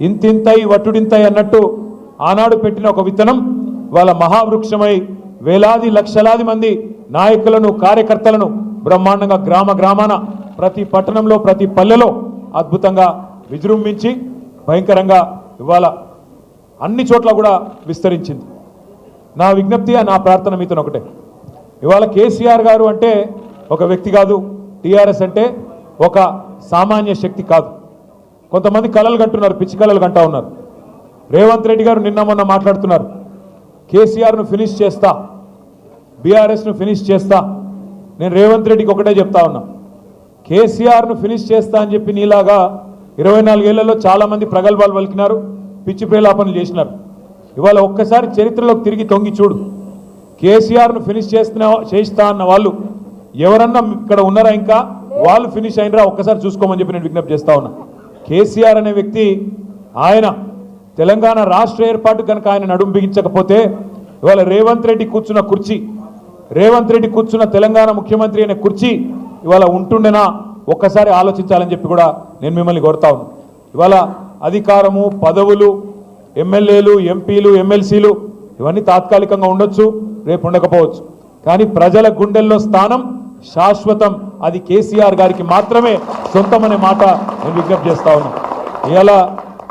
ఇంతింతై వట్టుడింతై అన్నట్టు ఆనాడు పెట్టిన ఒక విత్తనం వాళ్ళ మహావృక్షమై వేలాది లక్షలాది మంది నాయకులను కార్యకర్తలను బ్రహ్మాండంగా గ్రామ గ్రామాన ప్రతి పట్టణంలో ప్రతి పల్లెలో అద్భుతంగా విజృంభించి భయంకరంగా ఇవాళ అన్ని చోట్ల కూడా విస్తరించింది. నా విజ్ఞప్తి నా ప్రార్థన మీతో ఒకటే, ఇవాళ కేసీఆర్ గారు అంటే ఒక వ్యక్తి కాదు, టీఆర్ఎస్ అంటే ఒక సామాన్య శక్తి కాదు. కొంతమంది కలలు కంటున్నారు, పిచ్చి కలలు కంటా ఉన్నారు. రేవంత్ రెడ్డి గారు నిన్న మొన్న మాట్లాడుతున్నారు, కేసీఆర్ను ఫినిష్ చేస్తా, బీఆర్ఎస్ను ఫినిష్ చేస్తా. నేను రేవంత్ రెడ్డికి ఒకటే చెప్తా ఉన్నా, కేసీఆర్ను ఫినిష్ చేస్తా అని చెప్పి నీలాగా 24 ఏళ్లలో చాలామంది ప్రగల్భాలు పలికినారు, పిచ్చి ప్రేలాపనలు చేసినారు. ఇవాళ ఒక్కసారి చరిత్రలోకి తిరిగి తొంగి చూడు, కేసీఆర్ను ఫినిష్ చేస్తా అన్న వాళ్ళు ఎవరన్నా ఇక్కడ ఉన్నారా, ఇంకా వాళ్ళు ఫినిష్ అయినరా ఒక్కసారి చూసుకోమని చెప్పి నేను విజ్ఞప్తి చేస్తా ఉన్నా. కేసీఆర్ అనే వ్యక్తి ఆయన తెలంగాణ రాష్ట్ర ఏర్పాటు కనుక ఆయన నడుము బిగించకపోతే ఇవాళ రేవంత్ రెడ్డి కూర్చున్న కుర్చీ, రేవంత్ రెడ్డి కూర్చున్న తెలంగాణ ముఖ్యమంత్రి అనే కుర్చీ ఇవాళ ఉంటుండేనా ఒక్కసారి ఆలోచించాలని చెప్పి కూడా నేను మిమ్మల్ని కోరుతా ఉన్నాను. ఇవాళ అధికారము, పదవులు, ఎమ్మెల్యేలు, ఎంపీలు, ఎమ్మెల్సీలు ఇవన్నీ తాత్కాలికంగా ఉండొచ్చు, రేపు ఉండకపోవచ్చు. కానీ ప్రజల గుండెల్లో స్థానం శాశ్వతం, అది కేసీఆర్ గారికి మాత్రమే సొంతం అనే మాట నేను విజ్ఞప్తి చేస్తా ఉన్నాను. ఇవాళ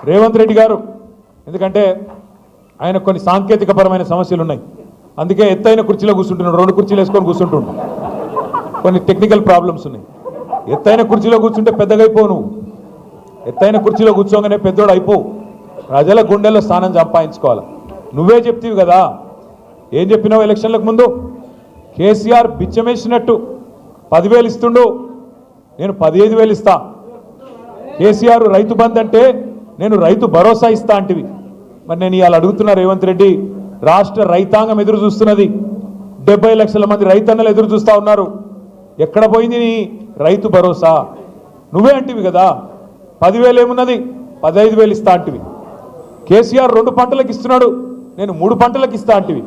రేవంత్ రెడ్డి గారు ఎందుకంటే ఆయన కొన్ని సాంకేతికపరమైన సమస్యలు ఉన్నాయి, అందుకే ఎత్తైన కుర్చీలో కూర్చుంటున్నాడు, 2 కుర్చీలు వేసుకొని కూర్చుంటుండు. కొన్ని టెక్నికల్ ప్రాబ్లమ్స్ ఉన్నాయి. ఎత్తైన కుర్చీలో కూర్చుంటే పెద్దగా అయిపోవు, నువ్వు ఎత్తైన కుర్చీలో కూర్చోగానే పెద్దోడు అయిపోవు. ప్రజల గుండెల్లో స్థానం సంపాదించుకోవాలి. నువ్వే చెప్తీవి కదా, ఏం చెప్పినావు ఎలక్షన్లకు ముందు? కేసీఆర్ బిచ్చమేసినట్టు 10,000 ఇస్తుండు, నేను 15,000 ఇస్తా. కేసీఆర్ రైతు బంద్ అంటే నేను రైతు భరోసా ఇస్తా అంటివి. మరి నేను ఇవాళ అడుగుతున్నా రేవంత్ రెడ్డి, రాష్ట్ర రైతాంగం ఎదురు చూస్తున్నది, 70 లక్షల మంది రైతన్నలు ఎదురు చూస్తూ ఉన్నారు. ఎక్కడ పోయింది నీ రైతు భరోసా? నువ్వే అంటివి కదా 10,000 ఏమున్నది, 15,000 ఇస్తా అంటివి. కేసీఆర్ 2 పంటలకు ఇస్తున్నాడు, నేను 3 పంటలకు ఇస్తా అంటివి.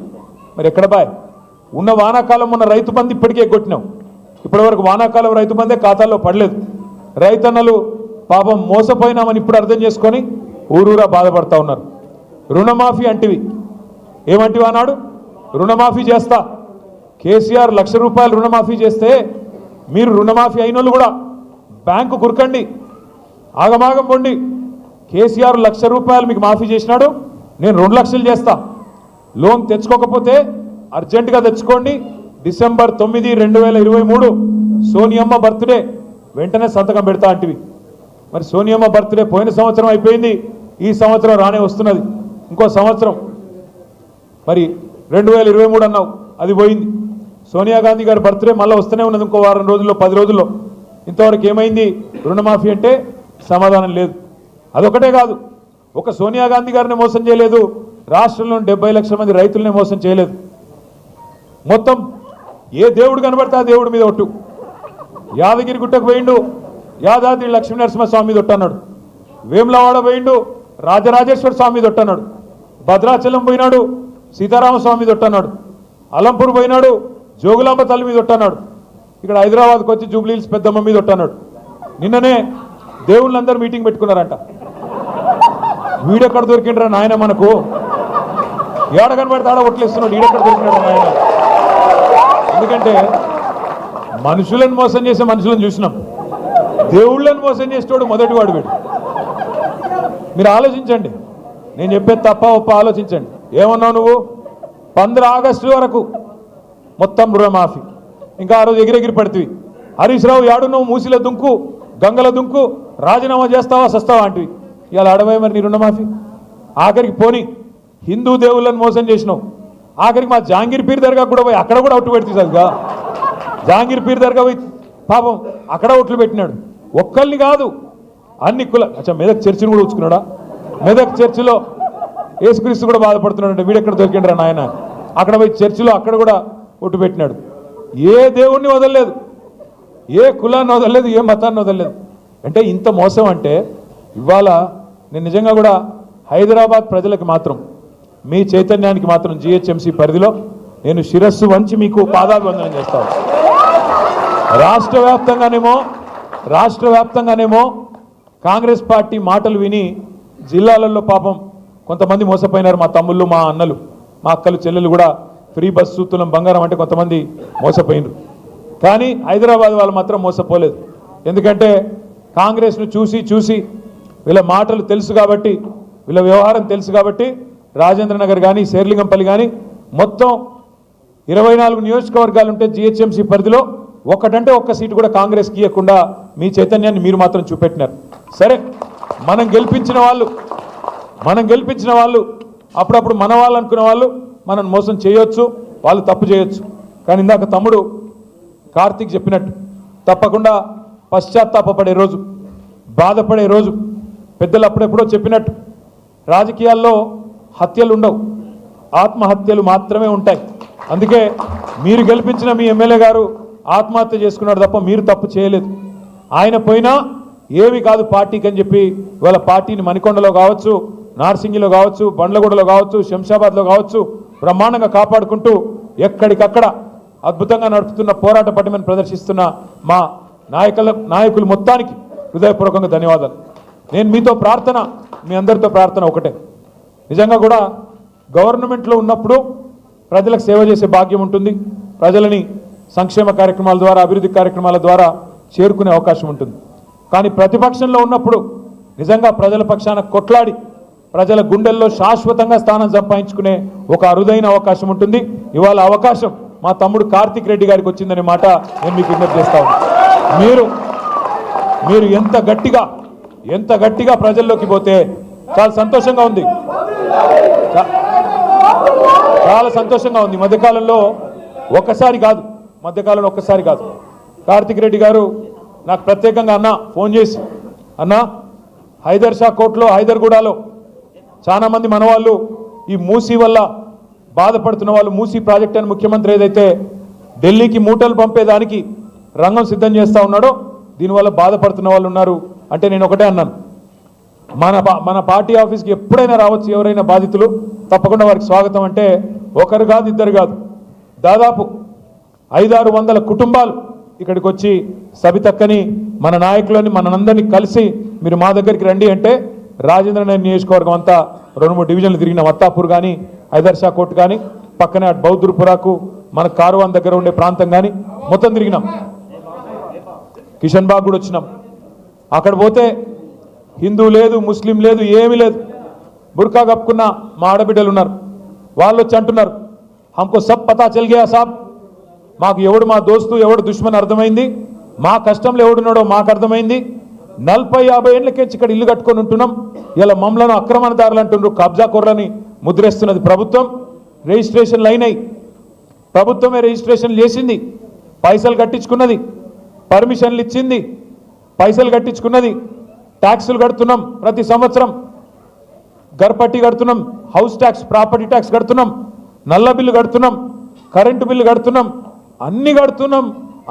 మరి ఎక్కడ బాయ్? ఉన్న వానాకాలం ఉన్న రైతు బంధు ఇప్పటికే ఎగ్గొట్టినావు. ఇప్పటివరకు వానాకాలం రైతు బందే ఖాతాల్లో పడలేదు. రైతన్నలు పాపం మోసపోయినామని ఇప్పుడు అర్థం చేసుకొని ఊరూరా బాధపడతా ఉన్నారు. రుణమాఫీ అంటివి, ఏమంటివి అన్నాడు? రుణమాఫీ చేస్తా. కేసీఆర్ ₹1,00,000 రుణమాఫీ చేస్తే మీరు రుణమాఫీ అయిన వాళ్ళు కూడా బ్యాంకు కురకండి, ఆగమాగం పొండి. కేసీఆర్ ₹1,00,000 మీకు మాఫీ చేసినాడు, నేను 2 లక్షలు చేస్తా. లోన్ తెచ్చుకోకపోతే అర్జెంటుగా తెచ్చుకోండి. డిసెంబర్ 9, 2023 సోనియమ్మ బర్త్డే, వెంటనే సంతకం పెడతా అంటివి. మరి సోనియమ్మ బర్త్డే పోయిన సంవత్సరం అయిపోయింది, ఈ సంవత్సరం రానే వస్తున్నది, ఇంకో సంవత్సరం. మరి 2023 అన్నావు, అది పోయింది. సోనియా గాంధీ గారి బర్త్డే మళ్ళీ వస్తూనే ఉన్నది, ఇంకో వారం రోజుల్లో 10 రోజుల్లో. ఇంతవరకు ఏమైంది? రుణమాఫీ అంటే సమాధానం లేదు. అదొకటే కాదు, ఒక సోనియా గాంధీ గారిని మోసం చేయలేదు, రాష్ట్రంలోని 70 లక్షల మంది రైతులనే మోసం చేయలేదు. మొత్తం ఏ దేవుడు కనబడతా ఆ దేవుడి మీద ఒట్టు. యాదగిరి గుట్టకు పోయిండు, యాదాద్రి లక్ష్మీనరసింహస్వామి మీద ఒట్టన్నాడు. వేములవాడ పోయిండు, రాజరాజేశ్వర స్వామి మీద ఒట్టన్నాడు. భద్రాచలం పోయినాడు, సీతారామస్వామి మీద ఒట్టన్నాడు. అలంపూర్ పోయినాడు, జోగులాంబ తల్లి మీద ఒట్టన్నాడు. ఇక్కడ హైదరాబాద్కి వచ్చి జూబ్లీహిల్స్ పెద్దమ్మ మీద ఒట్టన్నాడు. నిన్ననే దేవుళ్ళందరూ మీటింగ్ పెట్టుకున్నారంట. వీడెక్కడ దొరికిండ్రా నాయన, మనకు ఏడ కనబడితే ఆడ ఒట్లేస్తున్నాడు, ఈడెక్కడ దొరికినాడు నాయన. ఎందుకంటే మనుషులను మోసం చేసే మనుషులను చూసినాం, దేవుళ్ళని మోసం చేసేవాడు మొదటివాడు వీడు. మీరు ఆలోచించండి, నేను చెప్పేది తప్ప ఒప్ప ఆలోచించండి. ఏమన్నావు నువ్వు? 15 ఆగస్టు వరకు మొత్తం రుణమాఫీ. ఇంకా ఆ రోజు ఎగిరెగిరి పడుతుంది. హరీష్ రావు యాడు నువ్వు మూసిలో దుంకు, గంగల దుంకు, రాజీనామా చేస్తావా సస్తావా అంటివి. ఇవాళ అడవై మరి నీ రుణమాఫీ. ఆఖరికి పోని హిందూ దేవుళ్ళని మోసం చేసినావు. ఆఖరికి మా జహాంగీర్ పీర్ దర్గా కూడా పోయి అక్కడ కూడా ఒట్టు పెడుతుంది సరిగా. జహాంగీర్ పీర్ దర్గా పోయి పాపం అక్కడ ఒట్లు పెట్టినాడు. ఒక్కరిని కాదు, అన్ని కుల. మెదక్ చర్చిని కూడా ఉంచుకున్నాడా? మెదక్ చర్చిలో యేసుక్రీస్తు కూడా బాధపడుతున్నాడు, వీడెక్కడ దొరికిండ్రా నాయన. అక్కడ పోయి చర్చిలో అక్కడ కూడా ఒట్టు పెట్టినాడు. ఏ దేవుణ్ణి వదలలేదు, ఏ కులాన్ని వదలలేదు, ఏ మతాన్ని వదలలేదు. అంటే ఇంత మోసం అంటే ఇవాళ నేను నిజంగా కూడా హైదరాబాద్ ప్రజలకు మాత్రం, మీ చైతన్యానికి మాత్రం జిహెచ్ఎంసీ పరిధిలో నేను శిరస్సు వంచి మీకు పాదాభివందనం చేస్తాను. రాష్ట్ర వ్యాప్తంగానేమో కాంగ్రెస్ పార్టీ మాటలు విని జిల్లాలలో పాపం కొంతమంది మోసపోయినారు. మా తమ్ముళ్ళు, మా అన్నలు, మా అక్కలు, చెల్లెలు కూడా ఫ్రీ బస్సు తులం బంగారం అంటే కొంతమంది మోసపోయినారు. కానీ హైదరాబాద్ వాళ్ళు మాత్రం మోసపోలేదు. ఎందుకంటే కాంగ్రెస్ను చూసి చూసి వీళ్ళ మాటలు తెలుసు కాబట్టి, వీళ్ళ వ్యవహారం తెలుసు కాబట్టి రాజేంద్ర నగర్ కానీ శేర్లింగంపల్లి కానీ మొత్తం 24 నియోజకవర్గాలు ఉంటే జిహెచ్ఎంసీ పరిధిలో ఒక్కటంటే ఒక్క సీటు కూడా కాంగ్రెస్కి ఇవ్వకుండా మీ చైతన్యాన్ని మీరు మాత్రం చూపెట్టినారు. సరే, మనం గెలిపించిన వాళ్ళు అప్పుడప్పుడు మన వాళ్ళు అనుకునే వాళ్ళు మనం మోసం చేయొచ్చు, వాళ్ళు తప్పు చేయొచ్చు. కానీ ఇందాక తమ్ముడు కార్తీక్ చెప్పినట్టు తప్పకుండా పశ్చాత్తాపపడే రోజు, బాధపడే రోజు. పెద్దలు అప్పుడెప్పుడో చెప్పినట్టు రాజకీయాల్లో హత్యలు ఉండవు, ఆత్మహత్యలు మాత్రమే ఉంటాయి. అందుకే మీరు గెలిపించిన మీ ఎమ్మెల్యే గారు ఆత్మహత్య చేసుకున్నాడు తప్ప మీరు తప్పు చేయలేదు. ఆయన పోయినా ఏవి కాదు పార్టీకి అని చెప్పి వాళ్ళ పార్టీని మణికొండలో కావచ్చు, నార్సింగిలో కావచ్చు, బండ్లగూడలో కావచ్చు, శంషాబాద్లో కావచ్చు బ్రహ్మాండంగా కాపాడుకుంటూ ఎక్కడికక్కడ అద్భుతంగా నడుపుతున్న పోరాట పటిమను ప్రదర్శిస్తున్న మా నాయకులు మొత్తానికి హృదయపూర్వకంగా ధన్యవాదాలు. నేను మీతో ప్రార్థన, మీ అందరితో ప్రార్థన ఒకటే. నిజంగా కూడా గవర్నమెంట్లో ఉన్నప్పుడు ప్రజలకు సేవ చేసే భాగ్యం ఉంటుంది. ప్రజలని సంక్షేమ కార్యక్రమాల ద్వారా, అభివృద్ధి కార్యక్రమాల ద్వారా చేరుకునే అవకాశం ఉంటుంది. కానీ ప్రతిపక్షంలో ఉన్నప్పుడు నిజంగా ప్రజల పక్షాన కొట్లాడి ప్రజల గుండెల్లో శాశ్వతంగా స్థానం సంపాదించుకునే ఒక అరుదైన అవకాశం ఉంటుంది. ఇవాళ అవకాశం మా తమ్ముడు కార్తీక్ రెడ్డి గారికి వచ్చిందనే మాట నేను మీకు విజ్ఞప్తి చేస్తా ఉన్నాను. మీరు ఎంత గట్టిగా ప్రజల్లోకి పోతే చాలా సంతోషంగా ఉంది, చాలా సంతోషంగా ఉంది. మధ్యకాలంలో ఒక్కసారి కాదు కార్తీక్ రెడ్డి గారు నాకు ప్రత్యేకంగా ఫోన్ చేసి హైదర్ షా కోర్టులో హైదర్గూడలో చాలా మంది మనవాళ్ళు ఈ మూసీ వల్ల బాధపడుతున్న వాళ్ళు, మూసీ ప్రాజెక్ట్ అని ముఖ్యమంత్రి ఏదైతే ఢిల్లీకి మూటలు పంపేదానికి రంగం సిద్ధం చేస్తూ ఉన్నాడో దీనివల్ల బాధపడుతున్న వాళ్ళు ఉన్నారు అంటే నేను ఒకటే అన్నాను, మన పార్టీ ఆఫీస్కి ఎప్పుడైనా రావచ్చు ఎవరైనా బాధితులు, తప్పకుండా వారికి స్వాగతం. అంటే ఒకరు కాదు, ఇద్దరు కాదు, దాదాపు 500-600 కుటుంబాలు ఇక్కడికి వచ్చి సబితక్కని, మన నాయకులని, మనందరినీ కలిసి మీరు మా దగ్గరికి రండి అంటే రాజేంద్రనగర్ నియోజకవర్గం అంతా 2-3 డివిజన్లు తిరిగినాం. అత్తాపూర్ కానీ, హైదర్ షా కోర్టు కానీ, పక్కనే అటు బౌద్ధపురాకు మన కారువాన్ దగ్గర ఉండే ప్రాంతం కానీ మొత్తం తిరిగినాం. కిషన్ బాగ్ కూడా వచ్చినాం. అక్కడ పోతే హిందూ లేదు, ముస్లిం లేదు, ఏమీ లేదు. బుర్కా కప్పుకున్న మా ఆడబిడ్డలు ఉన్నారు. వాళ్ళు వచ్చి అంటున్నారు, హమ్కో సబ్ పతా చల్ గయా సాబ్, మాకు ఎవడు మా దోస్తు ఎవడు దుష్మన్ అర్థమైంది, మా కష్టంలో ఎవడున్నాడో మాకు అర్థమైంది. 40-50 ఏళ్ళకెచ్చి ఇక్కడ ఇల్లు కట్టుకొని ఉంటున్నాం. ఇలా మమ్మలను ఆక్రమణదారులు అంటున్నారు, కబ్జా కోర్లని ముద్రేస్తున్నది ప్రభుత్వం. రిజిస్ట్రేషన్లు అయినాయి, ప్రభుత్వమే రిజిస్ట్రేషన్ చేసింది, పైసలు కట్టించుకున్నది, పర్మిషన్లు ఇచ్చింది, పైసలు కట్టించుకున్నది, ట్యాక్సులు కడుతున్నాం, ప్రతి సంవత్సరం గర్పట్టి కడుతున్నాం, హౌస్ ట్యాక్స్, ప్రాపర్టీ ట్యాక్స్ కడుతున్నాం, నల్ల బిల్లు కడుతున్నాం, కరెంటు బిల్లు కడుతున్నాం,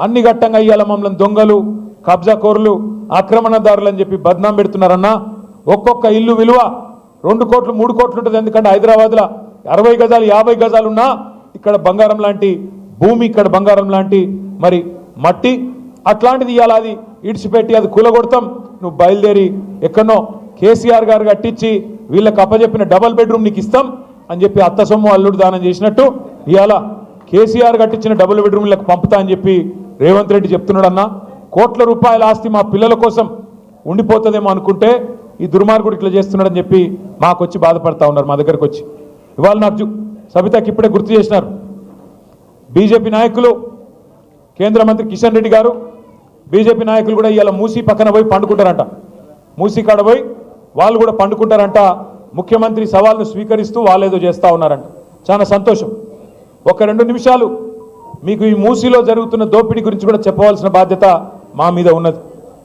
అన్ని గట్టంగా ఇయ్యాల మమ్మల్ని దొంగలు, కబ్జా కోర్లు, ఆక్రమణదారులు అని చెప్పి బద్నాం పెడుతున్నారన్నా. ఒక్కొక్క ఇల్లు విలువ 2 కోట్లు 3 కోట్లు ఉంటుంది. ఎందుకంటే హైదరాబాద్లో 60 గజాలు 50 గజాలు ఉన్నా ఇక్కడ బంగారం లాంటి భూమి, ఇక్కడ బంగారం లాంటి మరి మట్టి, అట్లాంటిది ఇవాళ అది ఇడిచిపెట్టి అది కూలగొడతాం, నువ్వు బయలుదేరి ఎక్కడనో కేసీఆర్ గారు కట్టించి వీళ్ళకి అప్పచెప్పిన డబల్ బెడ్రూమ్ నీకు ఇస్తాం అని చెప్పి అత్త సొమ్ము అల్లుడు దానం చేసినట్టు ఇవాళ కేసీఆర్ కట్టించిన డబుల్ బెడ్రూమ్లకు పంపుతా అని చెప్పి రేవంత్ రెడ్డి చెప్తున్నాడన్నా. కోట్ల రూపాయల ఆస్తి మా పిల్లల కోసం ఉండిపోతుందేమో అనుకుంటే ఈ దుర్మార్గుడు ఇట్లా చేస్తున్నాడని చెప్పి మాకు వచ్చి బాధపడతా ఉన్నారు. మా దగ్గరకు వచ్చి ఇవాళ నాకు సబితకి ఇప్పుడే గుర్తు చేసినారు, బీజేపీ నాయకులు, కేంద్ర మంత్రి కిషన్ రెడ్డి గారు, బీజేపీ నాయకులు కూడా ఇవాళ మూసీ పక్కన పోయి పండుకుంటారంట, మూసీ కాడ పోయి వాళ్ళు కూడా పండుకుంటారంట. ముఖ్యమంత్రి సవాల్ను స్వీకరిస్తూ వాళ్ళు ఏదో చేస్తూ ఉన్నారంట. చాలా సంతోషం. ఒక 2 నిమిషాలు మీకు ఈ మూసీలో జరుగుతున్న దోపిడీ గురించి కూడా చెప్పవలసిన బాధ్యత మా మీద ఉన్నది.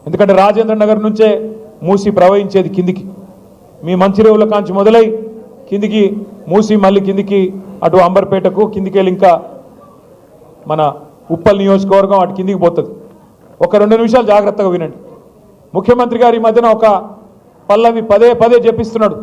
ఎందుకంటే రాజేంద్ర నగర్ నుంచే మూసీ ప్రవహించేది కిందికి, మీ మంచిరేవుల కాంచి మొదలై కిందికి మూసీ మళ్ళీ కిందికి అటు అంబర్పేటకు కిందికి వెళ్ళి ఇంకా మన ఉప్పల్ నియోజకవర్గం అటు కిందికి పోతుంది. ఒక 2 నిమిషాలు జాగ్రత్తగా వినండి. ముఖ్యమంత్రి గారు ఈ మధ్యన ఒక పల్లవి పదే చెప్పిస్తున్నాడు,